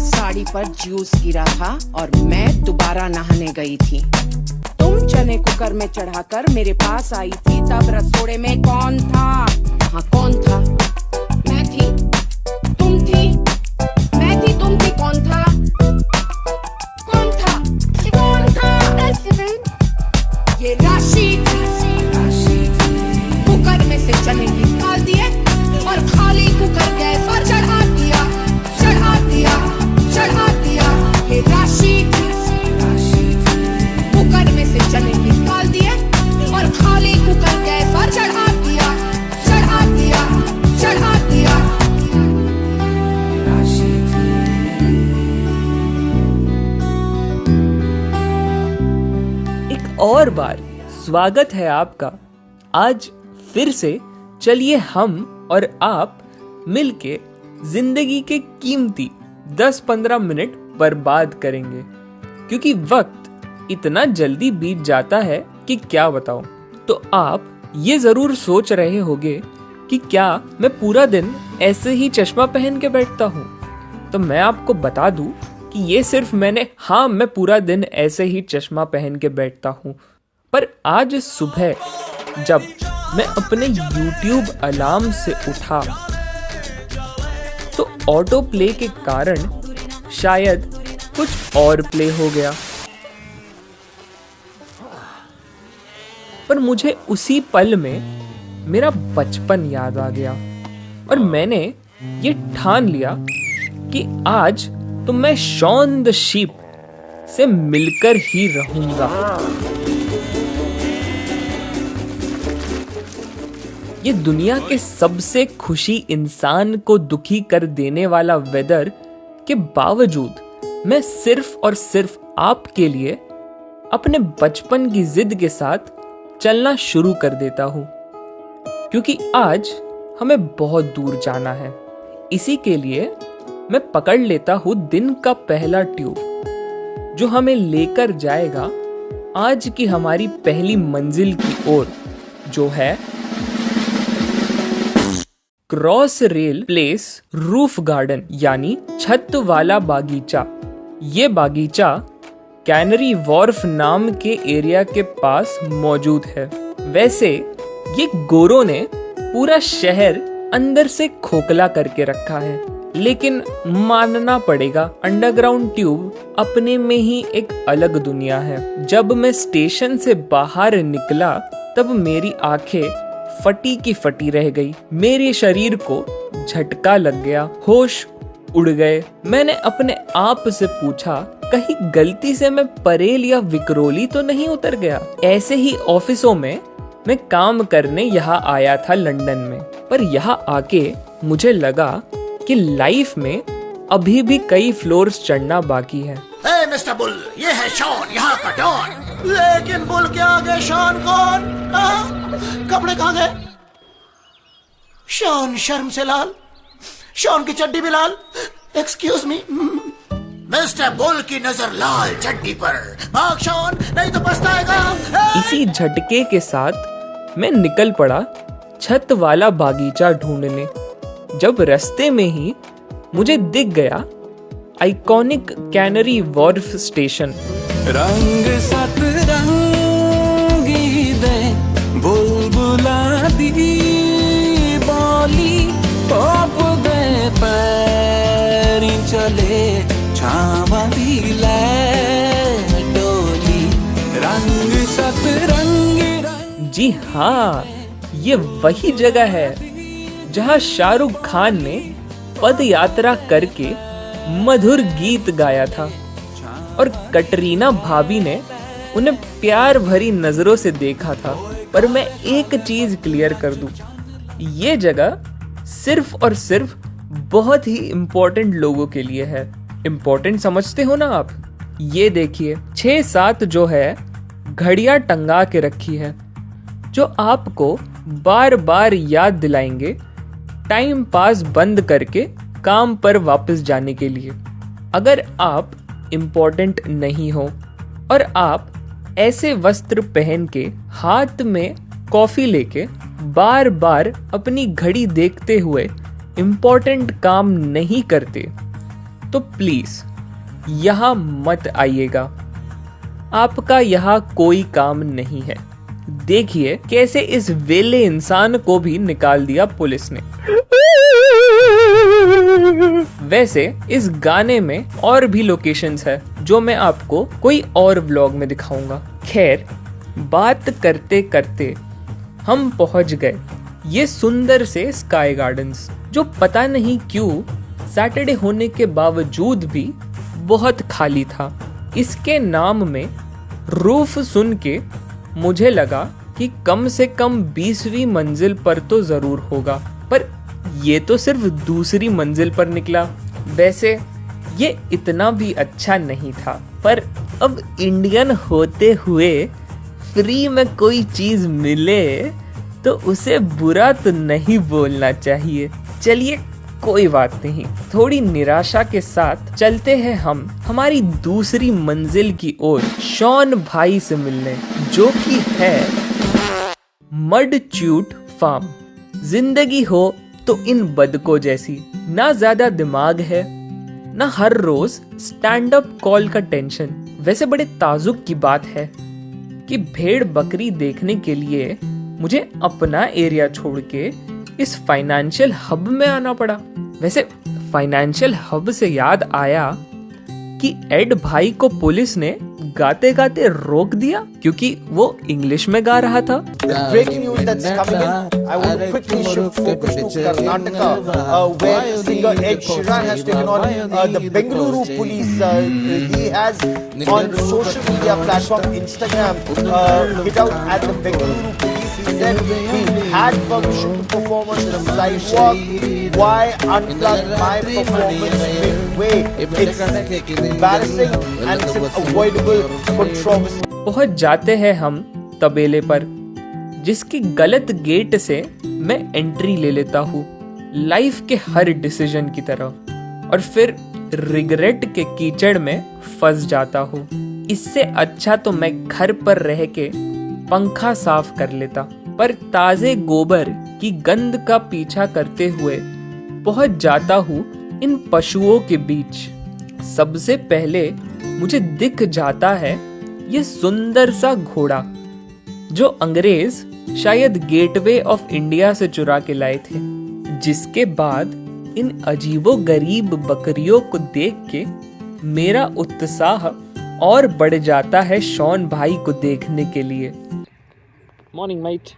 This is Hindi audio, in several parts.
साड़ी पर जूस गिरा था और मैं दोबारा नहाने गई थी। तुम चने कुकर में चढ़ाकर मेरे पास आई थी, तब रसोड़े में कौन था? हाँ, कौन था? मैं थी, तुम थी, मैं थी, तुम थी, कौन था? कौन था? कौन था? ये राशि कुकर में से चने निकाल दिए और खाली कुकर गैस पर चढ़ा दिया, चढ़ा दिया, चढ़ा दिया। ये राशि कुकर में से चने निकाल दिए और खाली कुकर गैस पर चढ़ा दिया, चढ़ा दिया, चढ़ा दिया। एक और बार स्वागत है आपका। आज फिर से चलिए हम और आप मिलके जिंदगी के कीमती 10-15 मिनट बर्बाद करेंगे, क्योंकि वक्त इतना जल्दी बीत जाता है कि क्या बताऊं। तो आप ये जरूर सोच रहे होंगे कि क्या मैं पूरा दिन ऐसे ही चश्मा पहन के बैठता हूं। तो मैं आपको बता दूं कि ये सिर्फ मैं पूरा दिन ऐसे ही चश्मा पहन के बैठता हूं। पर आज सुबह जब मैं अपने YouTube अलार्म से उठा तो ऑटो प्ले के कारण शायद कुछ और प्ले हो गया, पर मुझे उसी पल में मेरा बचपन याद आ गया और मैंने ये ठान लिया कि आज तो मैं शॉन द शीप से मिलकर ही रहूंगा। ये दुनिया के सबसे खुशी इंसान को दुखी कर देने वाला वेदर के बावजूद मैं सिर्फ और सिर्फ आपके लिए अपने बचपन की जिद के साथ चलना शुरू कर देता हूं, क्योंकि आज हमें बहुत दूर जाना है। इसी के लिए मैं पकड़ लेता हूं दिन का पहला ट्यूब जो हमें लेकर जाएगा आज की हमारी पहली मंजिल की ओर, जो है cross rail place roof garden, यानी छत वाला बागीचा। ये बागीचा कैनरी वॉर्फ नाम के एरिया के पास मौजूद है। वैसे ये गोरों ने पूरा शहर अंदर से खोखला करके रखा है, लेकिन मानना पड़ेगा अंडरग्राउंड ट्यूब अपने में ही एक अलग दुनिया है। जब मैं स्टेशन से बाहर निकला तब मेरी आंखें फटी की फटी रह गई। मेरे शरीर को झटका लग गया, होश उड़ गए। मैंने अपने आप से पूछा, कहीं गलती से मैं परेल या विक्रोली तो नहीं उतर गया। ऐसे ही ऑफिसों में मैं काम करने यहाँ आया था लंदन में, पर यहाँ आके मुझे लगा कि लाइफ में अभी भी कई फ्लोर्स चढ़ना बाकी है। हे मिस्टर बुल, ये है शॉन, यहाँ का डॉन। लेकिन बुल के आगे शॉन कौन? कपड़े कहाँ गए? शॉन शर्म से लाल, शॉन की चड्डी भी लाल। Excuse me. मिस्टर बुल की नजर लाल चड्डी पर। भाग शॉन, नहीं तो पछताएगा। इसी झटके के साथ मैं निकल पड़ा छत वाला बागीचा ढूंढने। जब रास्ते में ही मुझे दिख गया आइकॉनिक कैनरी वॉर्फ स्टेशन। रंग सतरंगी दे बुलबुला दी बोली पॉप दे पैरी चले छावा दी ले डोली। रंग सतरंगी जी हाँ, ये वही जगह है जहाँ शाहरुख खान ने पद यात्रा करके मधुर गीत गाया था और कटरीना भाभी ने उन्हें प्यार भरी नजरों से देखा था। पर मैं एक चीज क्लियर कर दूं, ये जगह सिर्फ और सिर्फ बहुत ही इम्पोर्टेंट लोगों के लिए है। इम्पोर्टेंट समझते हो ना आप? ये देखिए 6-7 जो है घड़ियां टंगा के रखी है, जो आपको बार बार याद दिलाएंगे टाइम पास बंद करके काम पर वापस जाने के लिए। अगर आप इम्पोर्टेंट नहीं हो और आप ऐसे वस्त्र पहन के हाथ में कॉफी लेके बार बार अपनी घड़ी देखते हुए इम्पोर्टेंट काम नहीं करते, तो प्लीज यहाँ मत आइएगा, आपका यहाँ कोई काम नहीं है। देखिए कैसे इस वेले इंसान को भी निकाल दिया पुलिस ने। वैसे इस गाने में और भी लोकेशंस है जो मैं आपको कोई और व्लॉग में दिखाऊंगा। खैर, बात करते करते हम पहुंच गए ये सुंदर से स्काई गार्डन्स, जो पता नहीं क्यों सैटरडे होने के बावजूद भी बहुत खाली था। इसके नाम में रूफ सुन के मुझे लगा कि कम से कम 20वीं मंजिल पर तो जरूर होगा, पर ये तो सिर्फ दूसरी मंजिल पर निकला। वैसे ये इतना भी अच्छा नहीं था, पर अब इंडियन होते हुए फ्री में कोई चीज मिले तो उसे बुरा तो नहीं बोलना चाहिए। चलिए कोई बात नहीं, थोड़ी निराशा के साथ चलते हैं हम हमारी दूसरी मंजिल की ओर शॉन भाई से मिलने, जो कि है मड च्यूट फार्म। जिंदगी हो तो इन बदकों जैसी, ना ज्यादा दिमाग है ना हर रोज स्टैंड अप कॉल का टेंशन। वैसे बड़े ताजुब की बात है कि भेड़ बकरी देखने के लिए मुझे अपना एरिया छोड़ के इस फाइनेंशियल हब में आना पड़ा। वैसे फाइनेंशियल हब से याद आया कि एड भाई को पुलिस ने गाते गाते रोक दिया क्योंकि वो इंग्लिश में गा रहा था। Breaking news that's coming in. I want to quickly shift focus to Karnataka, where singer Ed Sheeran has taken on the Bengaluru police. He has on social media platform Instagram hit out at the Bengaluru police. He said he had permission to perform on the sidewalk. Why unplug my performance midway? It's embarrassing and it's an avoidable controversy. पहुंच जाते हैं हम तबेले पर, जिसकी गलत गेट से मैं एंट्री ले लेता हूँ लाइफ के हर डिसीजन की तरह, और फिर रिग्रेट के कीचड़ में फंस जाता हूँ। इससे अच्छा तो मैं घर पर रह के पंखा साफ कर लेता, पर ताजे गोबर की गंद का पीछा करते हुए पहुंच जाता हूँ इन पशुओं के बीच। सबसे पहले मुझे दिख जाता है ये सुंदर सा घोड़ा, जो अंग्रेज शायद गेटवे ऑफ इंडिया से चुरा के लाए थे। जिसके बाद इन अजीबो गरीब बकरियों को देख के मेरा उत्साह और बढ़ जाता है शॉन भाई को देखने के लिए। Morning might.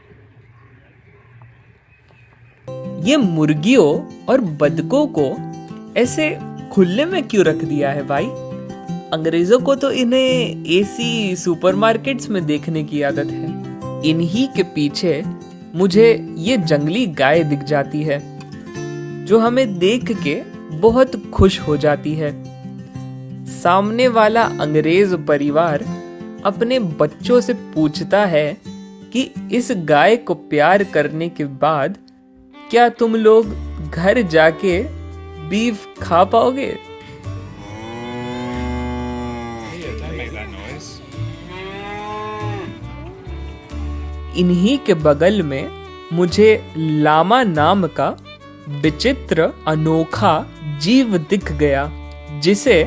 ये मुर्गियों और बदकों को ऐसे खुले में क्यों रख दिया है भाई? अंग्रेजों को तो इन्हें एसी सुपरमार्केट्स में देखने की आदत है। इन्हीं के पीछे मुझे ये जंगली गाय दिख जाती है, जो हमें देख के बहुत खुश हो जाती है। सामने वाला अंग्रेज परिवार अपने बच्चों से पूछता है कि इस गाय को प्यार करने के बाद क्या तुम लोग घर जाके बीफ खा पाओगे? इन्हीं के बगल में मुझे लामा नाम का विचित्र अनोखा जीव दिख गया, जिसे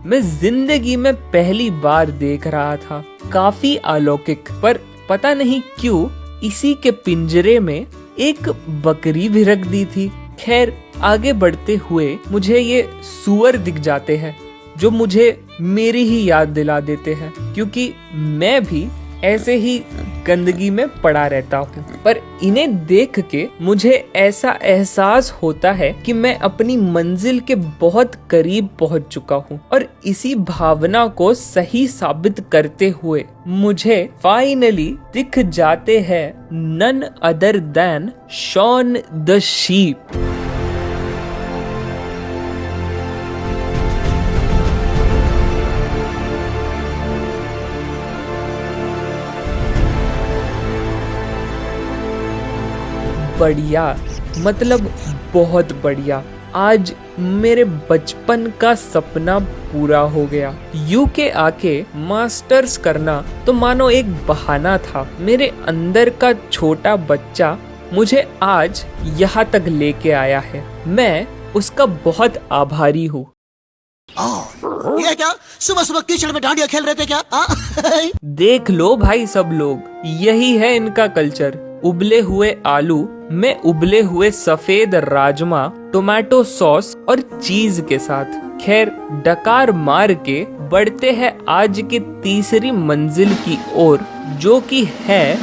मैं जिंदगी में पहली बार देख रहा था। काफी अलौकिक, पर पता नहीं क्यों इसी के पिंजरे में एक बकरी भी रख दी थी। खैर, आगे बढ़ते हुए मुझे ये सूअर दिख जाते हैं, जो मुझे मेरी ही याद दिला देते हैं, क्योंकि मैं भी ऐसे ही गंदगी में पड़ा रहता हूँ। पर इन्हें देख के मुझे ऐसा एहसास होता है कि मैं अपनी मंजिल के बहुत करीब पहुँच चुका हूँ, और इसी भावना को सही साबित करते हुए मुझे फाइनली दिख जाते हैं none other than Shaun the sheep. बढ़िया, मतलब बहुत बढ़िया। आज मेरे बचपन का सपना पूरा हो गया। यूके आके मास्टर्स करना तो मानो एक बहाना था। मेरे अंदर का छोटा बच्चा मुझे आज यहाँ तक लेके आया है। मैं उसका बहुत आभारी हूँ। ये क्या सुबह सुबह कीचड़ में डांडिया खेल रहे थे क्या? देख लो भाई सब लोग, यही है इनका कल्चर। उबले हुए आलू में उबले हुए सफेद राजमा, टोमेटो सॉस और चीज के साथ। खैर, डकार मार के बढ़ते हैं आज की तीसरी मंजिल की ओर, जो कि है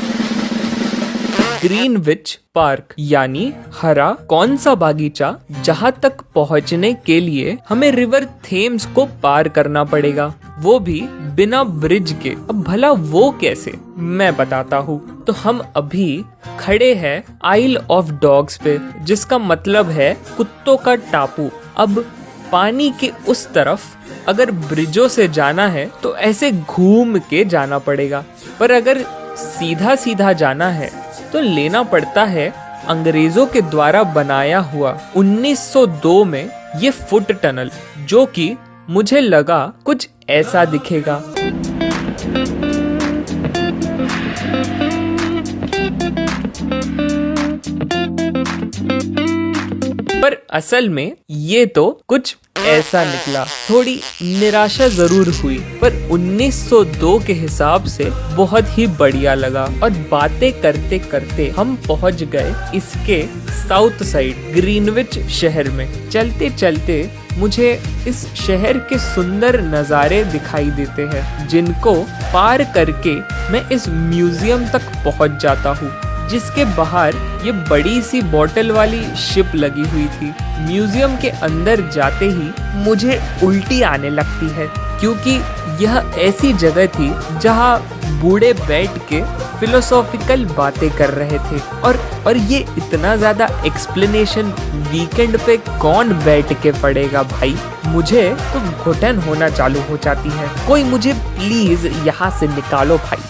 ग्रीनविच पार्क, यानी हरा कौन सा बागीचा, जहाँ तक पहुँचने के लिए हमें रिवर थेम्स को पार करना पड़ेगा, वो भी बिना ब्रिज के। अब भला वो कैसे, मैं बताता हूँ। तो हम अभी खड़े हैं आइल ऑफ डॉग्स पे, जिसका मतलब है कुत्तों का टापू। अब पानी के उस तरफ अगर ब्रिजों से जाना है तो ऐसे घूम के जाना पड़ेगा, पर अगर सीधा सीधा जाना है तो लेना पड़ता है अंग्रेजों के द्वारा बनाया हुआ 1902 में ये फुट टनल, जो कि मुझे लगा कुछ ऐसा दिखेगा। पर असल में ये तो कुछ ऐसा निकला। थोड़ी निराशा जरूर हुई, पर 1902 के हिसाब से बहुत ही बढ़िया लगा। और बातें करते करते हम पहुंच गए इसके साउथ साइड ग्रीनविच शहर में। चलते चलते मुझे इस शहर के सुंदर नज़ारे दिखाई देते हैं, जिनको पार करके मैं इस म्यूजियम तक पहुंच जाता हूँ, जिसके बाहर ये बड़ी सी बोतल वाली शिप लगी हुई थी। म्यूजियम के अंदर जाते ही मुझे उल्टी आने लगती है, क्योंकि यह ऐसी जगह थी जहाँ बूढ़े बैठ के फिलोसॉफिकल बातें कर रहे थे। और ये इतना ज़्यादा एक्सप्लेनेशन वीकेंड पे कौन बैठ के पढ़ेगा भाई। मुझे तो घुटन होना चालू हो जाती है। कोई मुझे प्लीज यहाँ से निकालो भाई।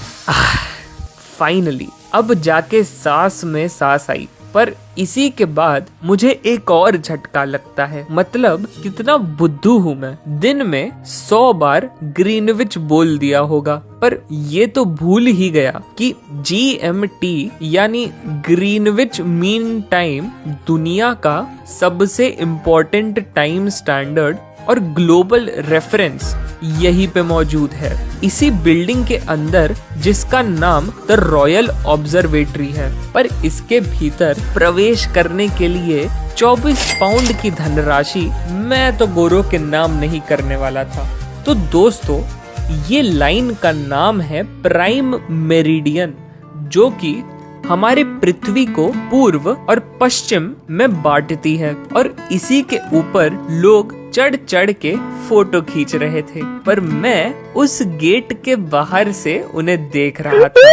फाइनली अब जाके सांस में सांस आई। पर इसी के बाद मुझे एक और झटका लगता है। मतलब कितना बुद्धू हूँ मैं, दिन में 100 बार ग्रीनविच बोल दिया होगा, पर ये तो भूल ही गया कि GMT यानी ग्रीनविच मीन टाइम दुनिया का सबसे इम्पोर्टेंट टाइम स्टैंडर्ड और ग्लोबल रेफरेंस यहीं पे मौजूद है, इसी बिल्डिंग के अंदर, जिसका नाम द रॉयल ऑब्जर्वेटरी है। पर इसके भीतर प्रवेश करने के लिए 24 पाउंड की धनराशि मैं तो गोरों के नाम नहीं करने वाला था। तो दोस्तों, ये लाइन का नाम है प्राइम मेरिडियन, जो कि हमारे पृथ्वी को पूर्व और पश्चिम में बांटती है। और इसी के ऊपर लोग चढ़ चढ़ के फोटो खींच रहे थे, पर मैं उस गेट के बाहर से उन्हें देख रहा था।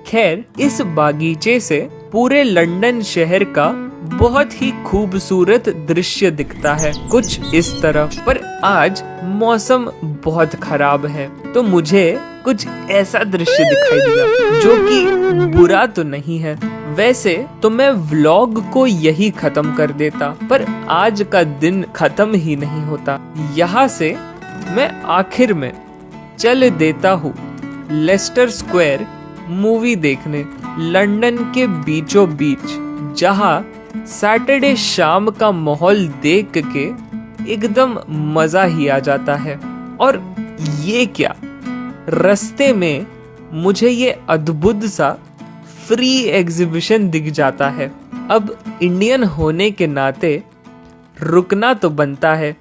खैर, इस बागीचे से पूरे लंदन शहर का बहुत ही खूबसूरत दृश्य दिखता है, कुछ इस तरह। पर आज मौसम बहुत खराब है, तो मुझे कुछ ऐसा दृश्य दिखाई दिया, जो कि बुरा तो नहीं है। वैसे तो मैं व्लॉग को यही खत्म कर देता, पर आज का दिन खत्म ही नहीं होता। यहाँ से मैं आखिर में चल देता हूँ लेस्टर स्क्वायर मूवी देखने, लंदन के बीचों बीच, जहाँ सैटरडे शाम का माहौल देख के एकदम मजा ही आ जाता है। और ये क्या, रास्ते में मुझे ये अद्भुत सा फ्री एग्जीबिशन दिख जाता है। अब इंडियन होने के नाते रुकना तो बनता है,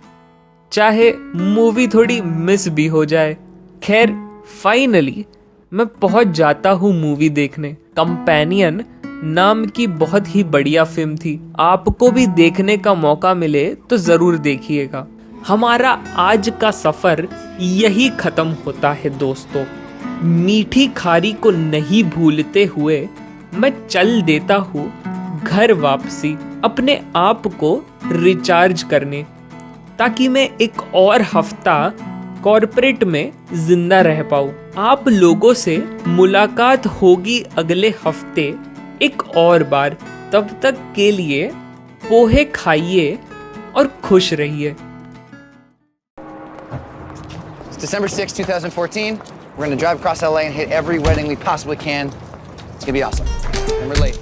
चाहे मूवी थोड़ी मिस भी हो जाए। खैर, फाइनली मैं पहुंच जाता हूँ मूवी देखने। कंपेनियन नाम की बहुत ही बढ़िया फिल्म थी, आपको भी देखने का मौका मिले तो जरूर देखिएगा। हमारा आज का सफर यही खत्म होता है दोस्तों। मीठी खारी को नहीं भूलते हुए मैं चल देता हूँ घर वापसी, अपने आप को रिचार्ज करने, ताकि मैं एक और हफ्ता कॉर्पोरेट में जिंदा रह पाऊँ। आप लोगों से मुलाकात होगी अगले हफ्ते एक और बार। तब तक के लिए पोहे खाइए और खुश रहिए। December 6, 2014. We're going to drive across LA and hit every wedding we possibly can. It's going to be awesome. And we're late.